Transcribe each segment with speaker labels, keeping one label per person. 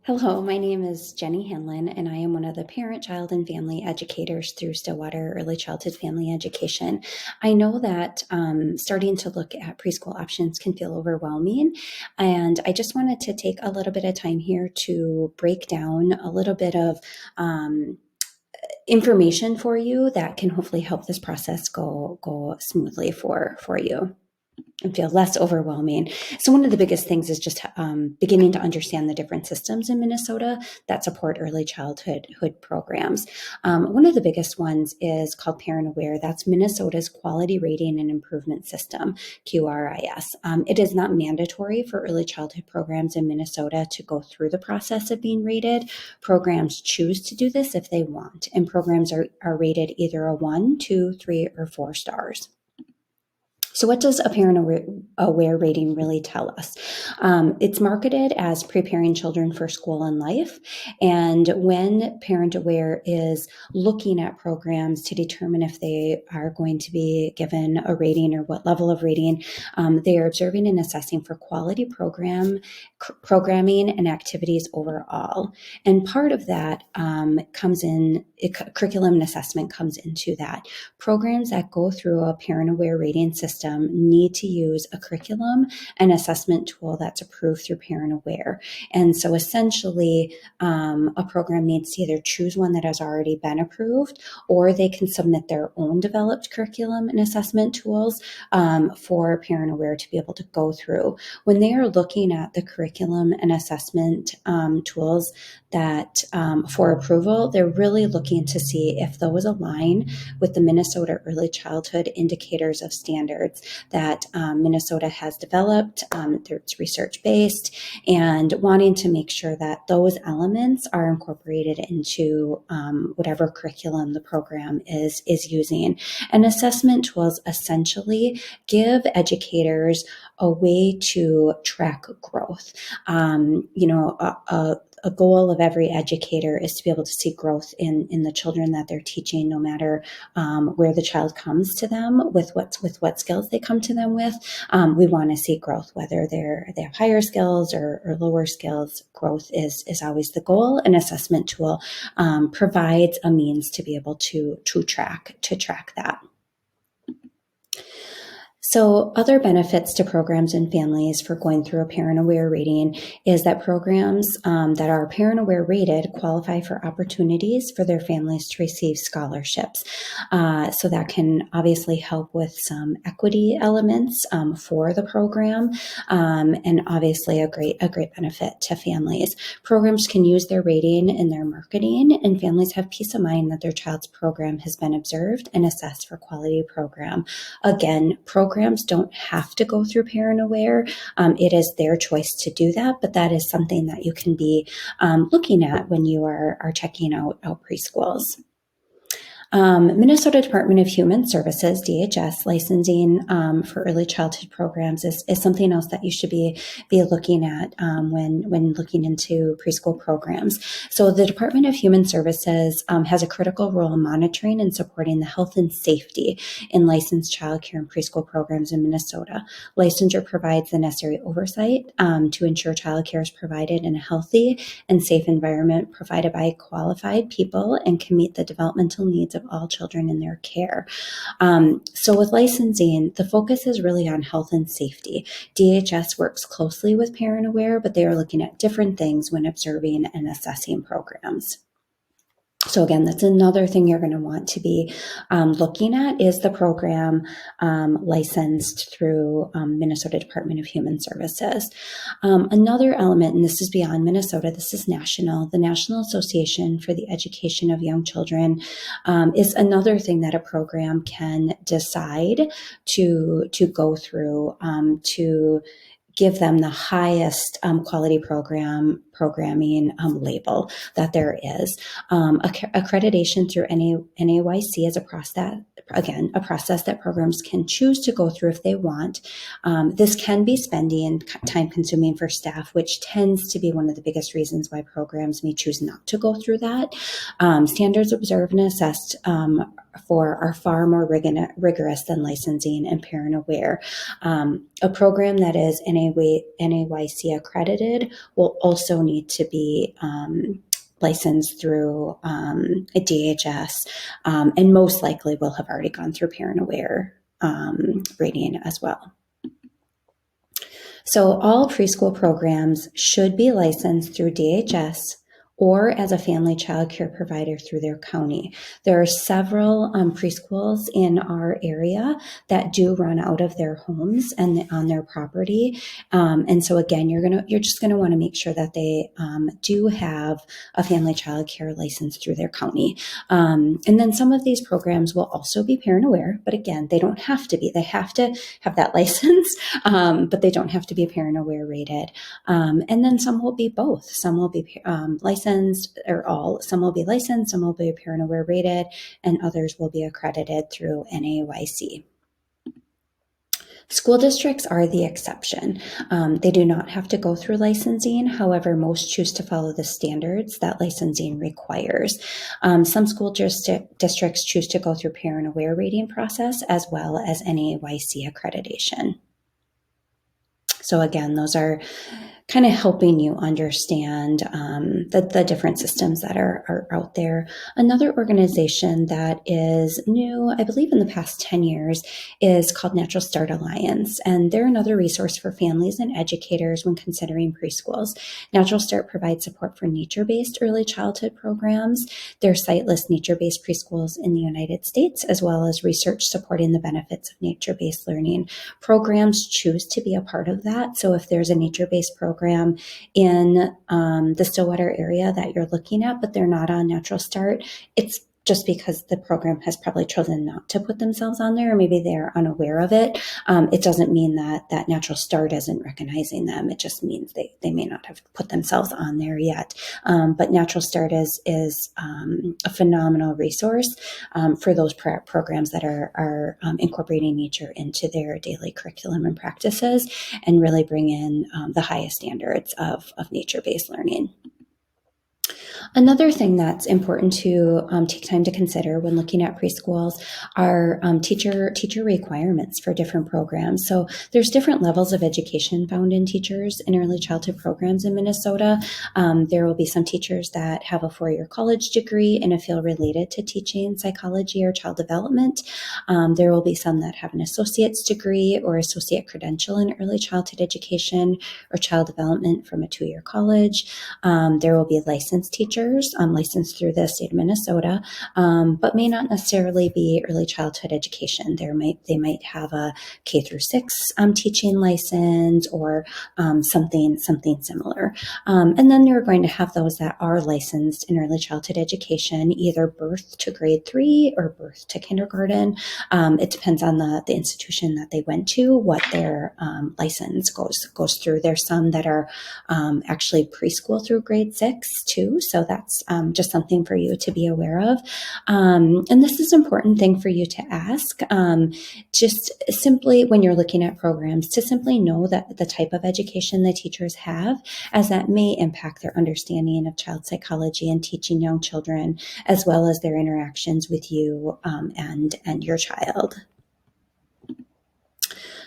Speaker 1: Hello, my name is Jenny Hanlon, and I am one of the parent, child, and family educators through Stillwater Early Childhood Family Education. I know that starting to look at preschool options can feel overwhelming, and I just wanted to take a little bit of time here to break down a little bit of information for you that can hopefully help this process go smoothly for you and feel less overwhelming. So one of the biggest things is just beginning to understand the different systems in Minnesota that support early childhood programs. One of the biggest ones is called Parent Aware. That's Minnesota's Quality Rating and Improvement System, QRIS. It is not mandatory for early childhood programs in Minnesota to go through the process of being rated. Programs choose to do this if they want, and programs are rated either a 1, 2, 3, or 4 stars. So what does a Parent Aware rating really tell us? It's marketed as preparing children for school and life. And when Parent Aware is looking at programs to determine if they are going to be given a rating or what level of rating, they are observing and assessing for quality programming and activities overall. And part of that comes in, curriculum and assessment comes into that. Programs that go through a Parent Aware rating system need to use a curriculum and assessment tool that's approved through Parent Aware. And so essentially, a program needs to either choose one that has already been approved, or they can submit their own developed curriculum and assessment tools for Parent Aware to be able to go through. When they are looking at the curriculum and assessment tools that for approval, they're really looking to see if those align with the Minnesota Early Childhood Indicators of Standards that Minnesota has developed. It's research-based, and wanting to make sure that those elements are incorporated into whatever curriculum the program is using. And assessment tools essentially give educators a way to track growth. A goal of every educator is to be able to see growth in the children that they're teaching, no matter where the child comes to them with what skills they come to them with. We want to see growth, whether they have higher skills or lower skills. Growth is always the goal. An assessment tool provides a means to be able to track that. So other benefits to programs and families for going through a Parent Aware rating is that programs that are Parent Aware rated qualify for opportunities for their families to receive scholarships. So that can obviously help with some equity elements for the program, and obviously a great benefit to families. Programs can use their rating in their marketing, and families have peace of mind that their child's program has been observed and assessed for quality program. Again, programs don't have to go through Parent Aware. It is their choice to do that, but that is something that you can be looking at when you are checking out preschools. Minnesota Department of Human Services, DHS, licensing for early childhood programs is something else that you should be looking at when looking into preschool programs. So the Department of Human Services has a critical role in monitoring and supporting the health and safety in licensed child care and preschool programs in Minnesota. Licensure provides the necessary oversight to ensure child care is provided in a healthy and safe environment provided by qualified people and can meet the developmental needs of all children in their care. So with licensing, the focus is really on health and safety. DHS works closely with Parent Aware, but they are looking at different things when observing and assessing programs. So again, that's another thing you're going to want to be looking at is the program licensed through Minnesota Department of Human Services. Another element, and this is beyond Minnesota, this is national. The National Association for the Education of Young Children is another thing that a program can decide to go through to give them the highest quality programming label that there is. Accreditation through NAYC is a process that programs can choose to go through if they want. This can be spendy and time consuming for staff, which tends to be one of the biggest reasons why programs may choose not to go through that. Standards observed and assessed are far more rigorous than licensing and Parent Aware. A program that is NAYC accredited will also need to be licensed through a DHS, and most likely will have already gone through Parent Aware rating as well. So all preschool programs should be licensed through DHS or as a family child care provider through their county. There are several preschools in our area that do run out of their homes and on their property. And so again, you're just gonna want to make sure that they do have a family child care license through their county. And then some of these programs will also be parent aware, but again, they don't have to be. They have to have that license, but they don't have to be parent aware rated. And then some will be both. Some will be licensed, or all. Some will be licensed, some will be parent aware rated, and others will be accredited through NAYC. School districts are the exception. They do not have to go through licensing. However, most choose to follow the standards that licensing requires. Some school districts choose to go through parent aware rating process as well as NAYC accreditation. So again, those are kind of helping you understand the different systems that are out there. Another organization that is new, I believe in the past 10 years, is called Natural Start Alliance. And they're another resource for families and educators when considering preschools. Natural Start provides support for nature-based early childhood programs. Their site lists nature-based preschools in the United States, as well as research supporting the benefits of nature-based learning. Programs choose to be a part of that. So if there's a nature-based program in the Stillwater area that you're looking at, but they're not on Natural Start, it's just because the program has probably chosen not to put themselves on there, or maybe they're unaware of it. It doesn't mean that Natural Start isn't recognizing them. It just means they may not have put themselves on there yet. But Natural Start is a phenomenal resource for those programs that are incorporating nature into their daily curriculum and practices, and really bring in the highest standards of nature-based learning. Another thing that's important to take time to consider when looking at preschools are teacher requirements for different programs. So there's different levels of education found in teachers in early childhood programs in Minnesota. There will be some teachers that have a 4-year college degree in a field related to teaching psychology or child development. There will be some that have an associate's degree or associate credential in early childhood education or child development from a 2-year college. There will be licensed teachers licensed through the state of Minnesota, but may not necessarily be early childhood education. They might have a K through 6 teaching license or something similar. And then you're going to have those that are licensed in early childhood education, either birth to grade 3 or birth to kindergarten. It depends on the institution that they went to, what their license goes through. There's some that are actually preschool through grade 6 too. So that's just something for you to be aware of. And this is an important thing for you to ask. Just simply when you're looking at programs, to simply know that the type of education the teachers have, as that may impact their understanding of child psychology and teaching young children, as well as their interactions with you and your child.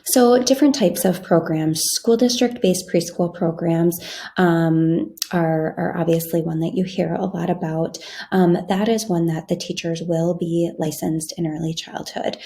Speaker 1: So different types of programs. School district-based preschool programs are obviously one that you hear a lot about. That is one that the teachers will be licensed in early childhood.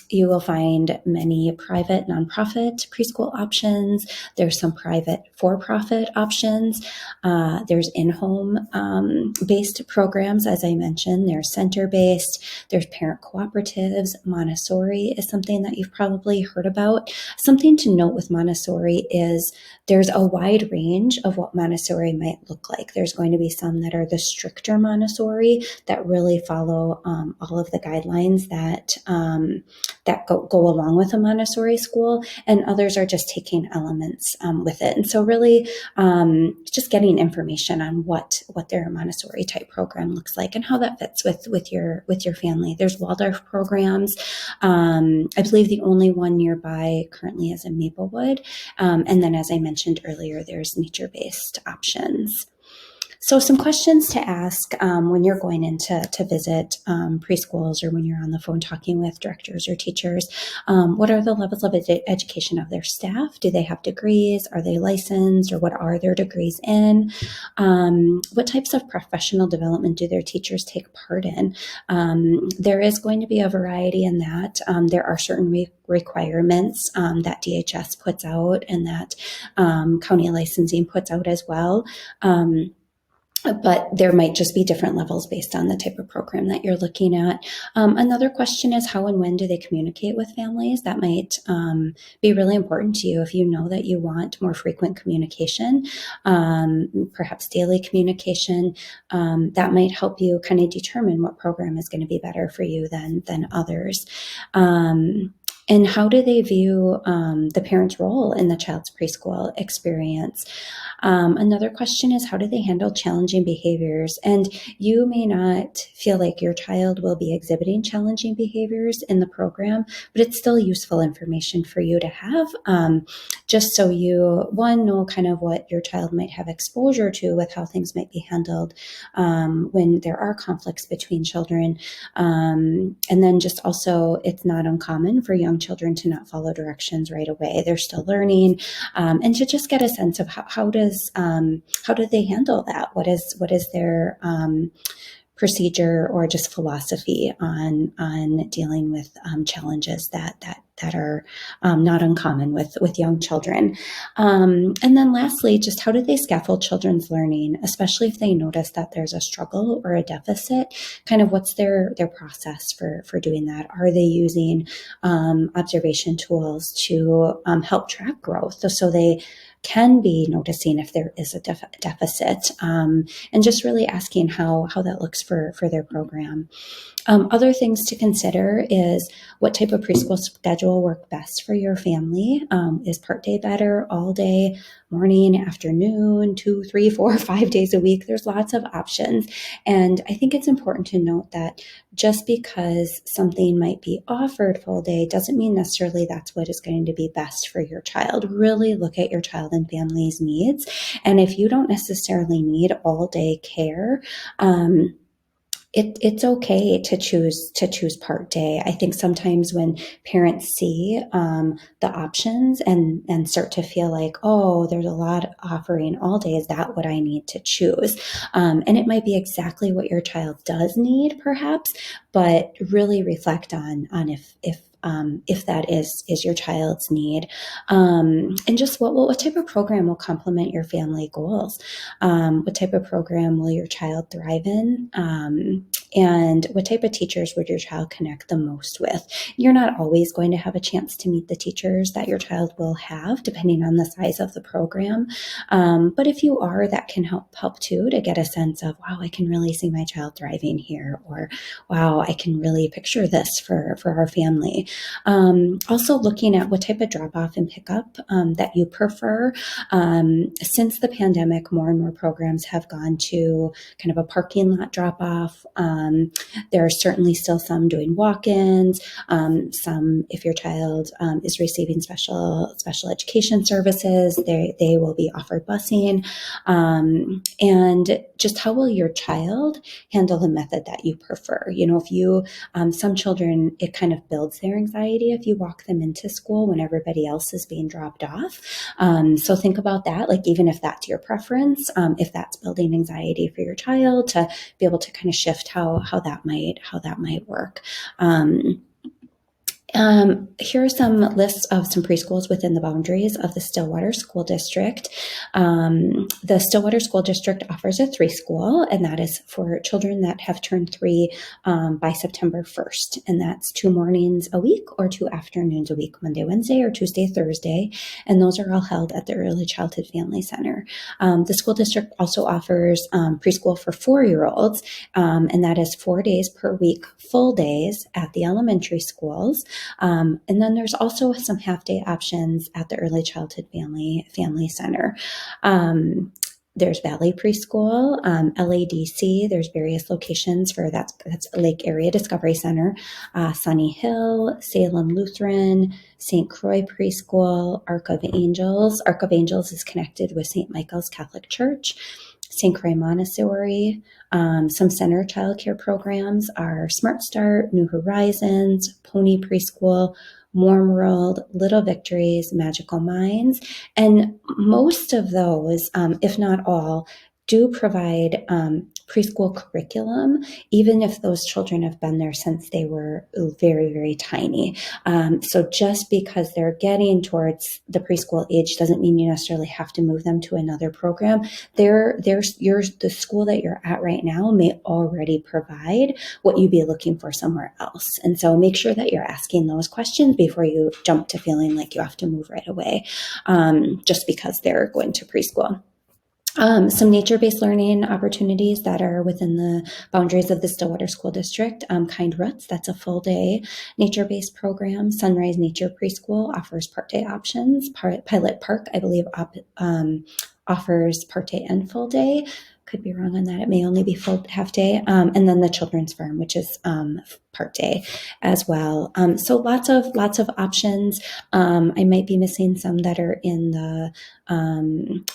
Speaker 1: You will find many private nonprofit preschool options. There's some private for-profit options. There's in-home based programs, as I mentioned. There's center-based. There's parent cooperatives. Montessori is something that you've probably heard about. Something to note with Montessori is there's a wide range of what Montessori might look like. There's going to be some that are the stricter Montessori that really follow all of the guidelines that go along with a Montessori school, and others are just taking elements with it. And so really just getting information on what their Montessori type program looks like and how that fits with your family. There's Waldorf programs. I believe the only one nearby currently is in Maplewood. And then, as I mentioned earlier, there's nature-based options. So some questions to ask when you're going in to visit preschools, or when you're on the phone talking with directors or teachers. What are the levels of education of their staff? Do they have degrees? Are they licensed, or what are their degrees in? What types of professional development do their teachers take part in? There is going to be a variety in that. There are certain requirements that DHS puts out, and that county licensing puts out as well. But there might just be different levels based on the type of program that you're looking at. Another question is, how and when do they communicate with families? That might be really important to you if you know that you want more frequent communication, perhaps daily communication. That might help you kind of determine what program is going to be better for you than others. And how do they view the parent's role in the child's preschool experience? Another question is, how do they handle challenging behaviors? And you may not feel like your child will be exhibiting challenging behaviors in the program, but it's still useful information for you to have, just so you, one, know kind of what your child might have exposure to with how things might be handled when there are conflicts between children. And then just also, it's not uncommon for young children to not follow directions right away. They're still learning, and to just get a sense of how do they handle that? What is their procedure or just philosophy on dealing with challenges that are not uncommon with young children. And then lastly, just how do they scaffold children's learning, especially if they notice that there's a struggle or a deficit? Kind of what's their process for doing that? Are they using observation tools to help track growth, so they can be noticing if there is a deficit, and just really asking how that looks for their program. Other things to consider is, what type of preschool schedule work best for your family? Is part day better, all day, morning, afternoon, 2, 3, 4, 5 days a week? There's lots of options. And I think it's important to note that just because something might be offered full day doesn't mean necessarily that's what is going to be best for your child. Really look at your child and family's needs. And if you don't necessarily need all day care, it's okay to choose part day. I think sometimes when parents see the options and start to feel like, oh, there's a lot offering all day, is that what I need to choose? And it might be exactly what your child does need, perhaps, but really reflect on if that is your child's need, and just what type of program will complement your family goals. What type of program will your child thrive in? And what type of teachers would your child connect the most with? You're not always going to have a chance to meet the teachers that your child will have, depending on the size of the program. But if you are, that can help too, to get a sense of, wow, I can really see my child thriving here, or wow, I can really picture this for our family. Also looking at what type of drop-off and pickup that you prefer. Since the pandemic, more and more programs have gone to kind of a parking lot drop-off. There are certainly still some doing walk-ins. Some, if your child is receiving special education services, they will be offered busing. And just how will your child handle the method that you prefer? If you, some children, it kind of builds their anxiety if you walk them into school when everybody else is being dropped off. So think about that, like even if that's your preference, if that's building anxiety for your child, to be able to kind of shift how that might work. Here are some lists of some preschools within the boundaries of the Stillwater School District. The Stillwater School District offers a 3 school, and that is for children that have turned 3 by September 1st. And that's 2 mornings a week or 2 afternoons a week, Monday, Wednesday, or Tuesday, Thursday. And those are all held at the Early Childhood Family Center. The school district also offers preschool for 4-year-olds, and that is 4 days per week, full days at the elementary schools. And then there's also some half-day options at the Early Childhood Family Center. There's Valley Preschool, LADC. There's various locations for that's Lake Area Discovery Center, Sunny Hill, Salem Lutheran, St. Croix Preschool, Ark of Angels. Ark of Angels is connected with St. Michael's Catholic Church. St. Croix Montessori. Some center childcare programs are Smart Start, New Horizons, Pony Preschool, Warm World, Little Victories, Magical Minds. And most of those, if not all, do provide preschool curriculum, even if those children have been there since they were very, very tiny. So just because they're getting towards the preschool age doesn't mean you necessarily have to move them to another program. The school that you're at right now may already provide what you'd be looking for somewhere else. And so make sure that you're asking those questions before you jump to feeling like you have to move right away, just because they're going to preschool. Some nature-based learning opportunities that are within the boundaries of the Stillwater School District. Kind Roots, that's a full-day nature-based program. Sunrise Nature Preschool offers part-day options. Pilot Park, I believe, offers part-day and full-day. Could be wrong on that. It may only be full half day. And then the Children's Farm, which is part day as well. So lots of options. I might be missing some that are in the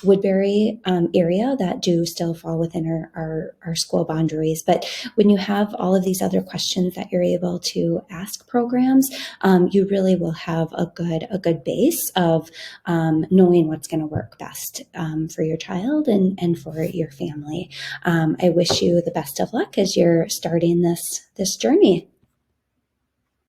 Speaker 1: Woodbury area that do still fall within our school boundaries. But when you have all of these other questions that you're able to ask programs, you really will have a good base of knowing what's going to work best for your child and for your family. I wish you the best of luck as you're starting this journey.